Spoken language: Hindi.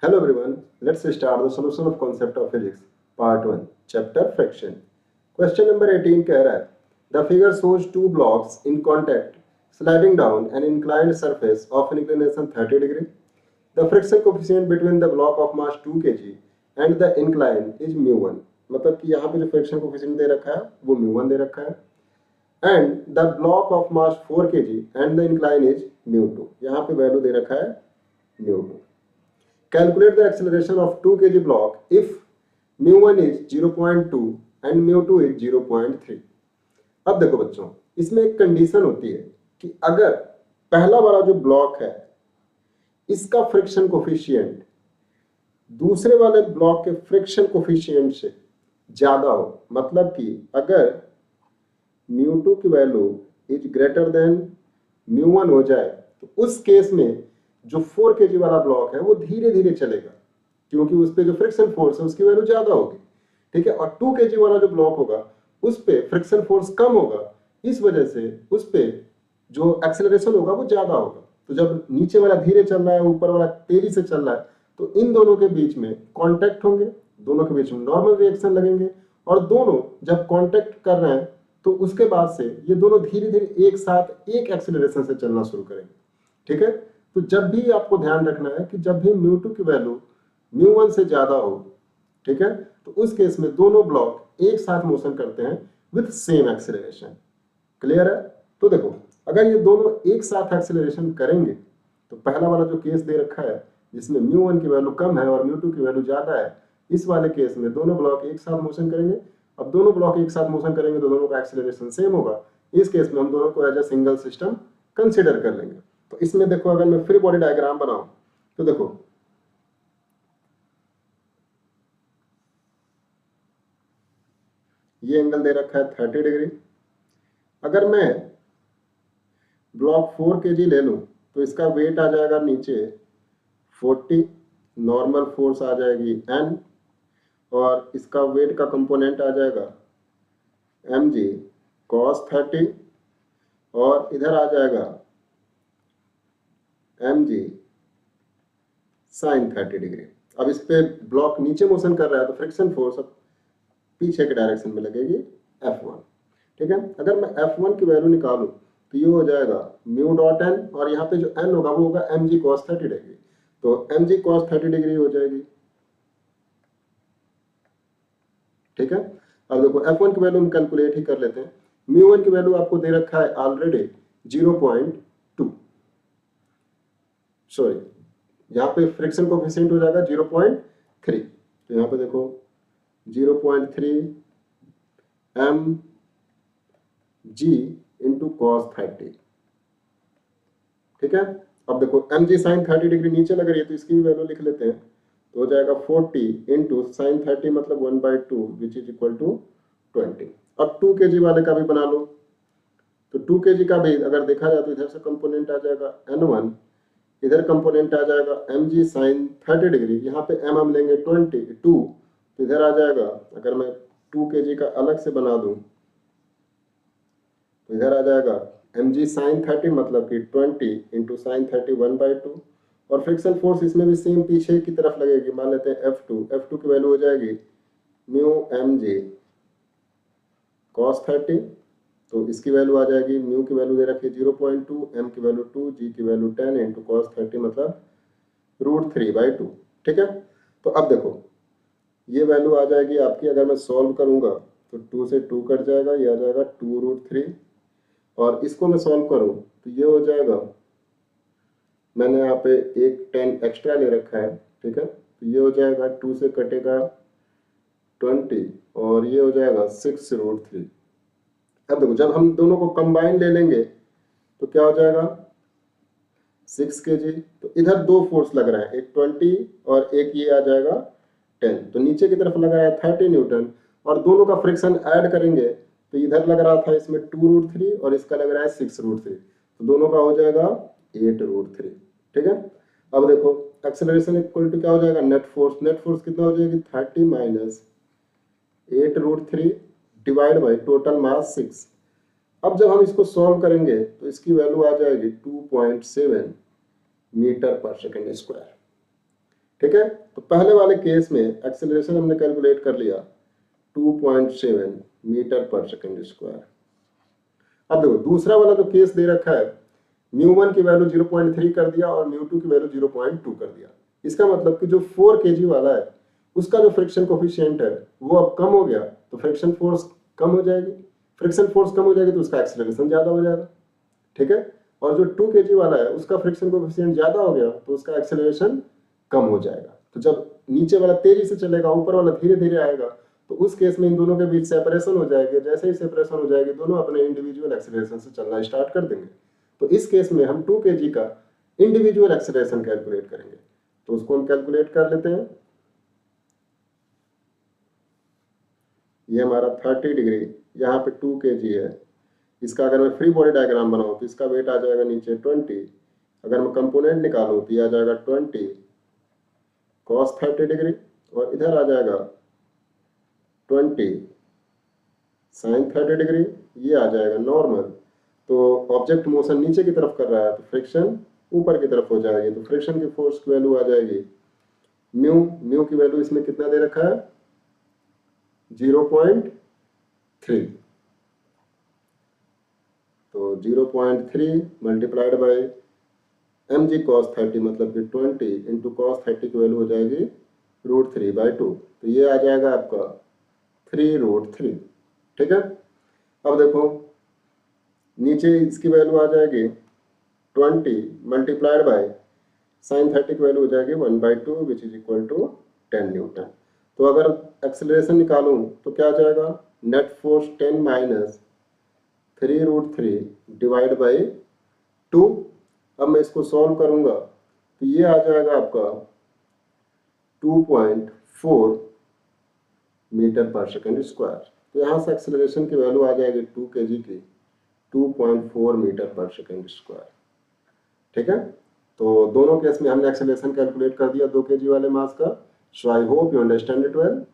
Hello everyone, let's start the solution of concept of physics, part 1, chapter fraction. Question number 18 कह रहा है, the figure shows two blocks in contact sliding down an inclined surface of an inclination 30 degree. The friction coefficient between the block of mass 2 kg and the incline is mu1. मतलब कि यहाँ पे जो friction coefficient दे रखा है वो mu1 दे रखा है. And the block of mass 4 kg and the incline is mu2. यहाँ पे वैल्यू दे रखा है mu2. Calculate the acceleration of 2 kg block if mu1 is 0.2 and mu2 is 0.3. अब देखो बच्चों, इसमें एक कंडीशन होती है कि अगर पहला वाला जो ब्लॉक है इसका फ्रिक्शन कोफिशिएंट दूसरे वाले ब्लॉक के फ्रिक्शन कोफिशिएंट से ज्यादा हो, मतलब कि अगर mu2 की value is greater than mu1 हो जाए तो उस केस में जो 4 kg वाला ब्लॉक है वो धीरे धीरे चलेगा क्योंकि उस पे जो फ्रिक्शन फोर्स है उसकी वैल्यू ज्यादा होगी. ठीक है, और 2 kg वाला जो ब्लॉक होगा उस पे फ्रिक्शन फोर्स कम होगा, इस वजह से उस पे जो एक्सेलरेशन होगा वो ज्यादा होगा. तो जब नीचे वाला धीरे चल रहा है, ऊपर वाला तेजी से चल रहा है, तो इन दोनों के बीच में कॉन्टैक्ट होंगे, दोनों के बीच में नॉर्मल रिएक्शन लगेंगे और दोनों जब कॉन्टैक्ट कर रहे हैं तो उसके बाद से ये दोनों धीरे धीरे एक साथ एक एक्सेलरेशन से चलना शुरू करेंगे. ठीक है, तो जब भी आपको ध्यान रखना है कि जब भी mu2 की वैल्यू mu1 से ज्यादा हो, ठीक है, तो उस केस में दोनों ब्लॉक एक साथ मोशन करते हैं विथ सेम एक्सेलरेशन. क्लियर है? तो देखो, अगर ये दोनों एक साथ एक्सेलरेशन करेंगे तो पहला वाला जो केस दे रखा है जिसमें mu1 की वैल्यू कम है और mu2 की वैल्यू ज्यादा है, इस वाले केस में दोनों ब्लॉक एक साथ मोशन करेंगे. अब दोनों ब्लॉक एक साथ मोशन करेंगे तो दोनों का एक्सेलरेशन सेम होगा. इस केस में हम दोनों को as a single system consider कर लेंगे. तो इसमें देखो, अगर मैं फ्री बॉडी डायग्राम बनाऊं तो देखो ये एंगल दे रखा है 30 डिग्री. अगर मैं ब्लॉक 4 kg ले लूं तो इसका वेट आ जाएगा नीचे 40, नॉर्मल फोर्स आ जाएगी n और इसका वेट का कंपोनेंट आ जाएगा mg cos 30 और इधर आ जाएगा mg sin 30 डिग्री. अब इस पे ब्लॉक नीचे मोशन कर रहा है तो फ्रिक्शन फोर्स अब पीछे के डायरेक्शन में लगेगी F1. ठीक है, अगर मैं F1 की वैल्यू निकालूं तो ये हो जाएगा म्यू डॉट n और यहाँ पे जो n होगा वो होगा mg cos 30 डिग्री. तो mg cos 30 डिग्री हो जाएगी. ठीक है, अब देखो F1 की वैल्यू हम कैलकुलेट ही कर लेते हैं. म्यू1 की वैल्यू आपको दे रखा है ऑलरेडी 0.2, सॉरी यहाँ पे फ्रिक्शन कोफिशिएंट हो जाएगा 0.3. तो यहाँ पे देखो 0.3 mg इंटू cos 30. ठीक है, अब देखो mg sin 30 डिग्री नीचे लग रही है तो इसकी भी वैल्यू लिख लेते हैं. तो हो जाएगा 40 इंटू साइन 30 मतलब 1/2 विच इज इक्वल टू 20. अब 2 kg वाले का भी बना लो तो 2 kg का भी अगर देखा जाए तो इधर से कंपोनेंट आ जाएगा n1, इधर कंपोनेंट आ जाएगा mg sin 30 डिग्री. यहाँ पे m हम लेंगे 22 तो इधर आ जाएगा, अगर मैं 2 kg का अलग से बना दूं तो इधर आ जाएगा mg sin 30 मतलब कि 20 इंटू साइन 30 1/2 और फ्रिक्शन फोर्स इसमें भी सेम पीछे की तरफ लगेगी. मान लेते हैं F2 की वैल्यू हो जाएगी म्यू mg cos 30. तो इसकी वैल्यू आ जाएगी, म्यू की वैल्यू दे रखी है 0.2, m की वैल्यू 2, g की वैल्यू 10 इंटू cos 30 मतलब √3/2. ठीक है, तो अब देखो ये वैल्यू आ जाएगी आपकी, अगर मैं सॉल्व करूंगा तो 2 से 2 कट जाएगा, ये आ जाएगा 2√3 और इसको मैं सॉल्व करूं तो ये हो जाएगा, मैंने यहाँ पे एक 10 एक्स्ट्रा ले रखा है. ठीक है, तो ये हो जाएगा 2 से कटेगा 20 और ये हो जाएगा 6√3. अब देखो जब हम दोनों को कंबाइन ले लेंगे तो क्या हो जाएगा 6 kg. तो इधर दो फोर्स लग रहा है, एक 20 और एक ये आ जाएगा 10. तो नीचे की तरफ लग रहा है 30 न्यूटन और दोनों का फ्रिक्शन ऐड करेंगे तो इधर लग रहा था इसमें 2√3 और इसका लग रहा है 6√3. तो दोनों का हो जाएगा 8√3. ठीक है, अब देखो एक्सेलरेशन इक्वल टू क्या हो जाएगा नेट फोर्स. नेट फोर्स कितना हो जाएगी 30 minus 8√3 divide by total mass 6. अब जब हम इसको सॉल्व करेंगे तो इसकी वैल्यू आ जाएगी 2.7 मीटर पर सेकेंड स्क्वायर. ठीक ठीक है, तो पहले वाले केस में एक्सेलरेशन हमने कैलकुलेट कर लिया 2.7 मीटर पर सेकंड स्क्वायर। अब देखो दूसरा वाला जो केस दे रखा है, μ1 की वैल्यू 0.3 कर दिया और μ2 की वैल्यू 0.2 कर दिया। इसका मतलब कि जो 4 kg वाला है उसका जो फ्रिक्शन कोफिशिएंट है वो अब कम हो गया, तो फ्रिक्शन फोर्स कम हो जाएगी। फ्रिक्शन फोर्स कम हो जाएगी तो उसका एक्सेलरेशन ज्यादा हो जाएगा, ठीक है। और जो 2 kg वाला है उसका फ्रिक्शन कोफिशिएंट ज्यादा हो गया तो उसका एक्सेलरेशन कम हो जाएगा। तो जब नीचे वाला तेजी से चलेगा, ऊपर वाला धीरे धीरे आएगा, तो उस केस में इन दोनों के बीच सेपरेशन हो जाएगी। जैसे ही सेपरेशन हो जाएगी दोनों अपने इंडिविजुअल एक्सेलरेशन से चलना स्टार्ट कर देंगे। तो इस केस में हम 2 kg का इंडिविजुअल एक्सेलरेशन कैलकुलेट करेंगे, तो उसको हम कैलकुलेट कर लेते हैं। ये हमारा 30 डिग्री, यहाँ पे 2 kg है। इसका अगर मैं फ्री बॉडी डायग्राम बनाऊं तो इसका वेट आ जाएगा नीचे 20। अगर मैं कंपोनेंट निकालूं तो ये आ जाएगा 20 cos 30 डिग्री और इधर आ जाएगा 20 sin 30 डिग्री, ये आ जाएगा नॉर्मल। तो ऑब्जेक्ट मोशन नीचे की तरफ कर रहा है तो फ्रिक्शन ऊपर की तरफ हो जाएगी। तो फ्रिक्शन की फोर्स की वैल्यू आ जाएगी म्यू की वैल्यू इसमें कितना दे रखा है 0.3। तो 0.3 मल्टीप्लाइड बाय mg cos 30 मतलब कि 20 इंटू cos 30 की वैल्यू हो जाएगी √3/2। तो ये आ जाएगा आपका 3√3, ठीक है। अब देखो नीचे इसकी वैल्यू आ जाएगी 20 मल्टीप्लाइड बाय sin 30 की वैल्यू हो जाएगी 1/2 which is equal to 10 newton. तो अगर एक्सेलरेशन निकालूं तो क्या आ जाएगा net force 10 minus 3√3 divide by 2। अब मैं इसको सॉल्व करूंगा तो ये आ जाएगा आपका 2.4 मीटर पर सेकंड स्क्वायर। तो यहाँ से एक्सेलरेशन की वैल्यू आ जाएगी 2 kg की 2.4 मीटर पर सेकंड स्क्वायर, ठीक है। तो दोनों केस में हमने एक्सेलरेशन कैलकुलेट कर दिया 2 kg वाले मास का। So I hope you understand it well.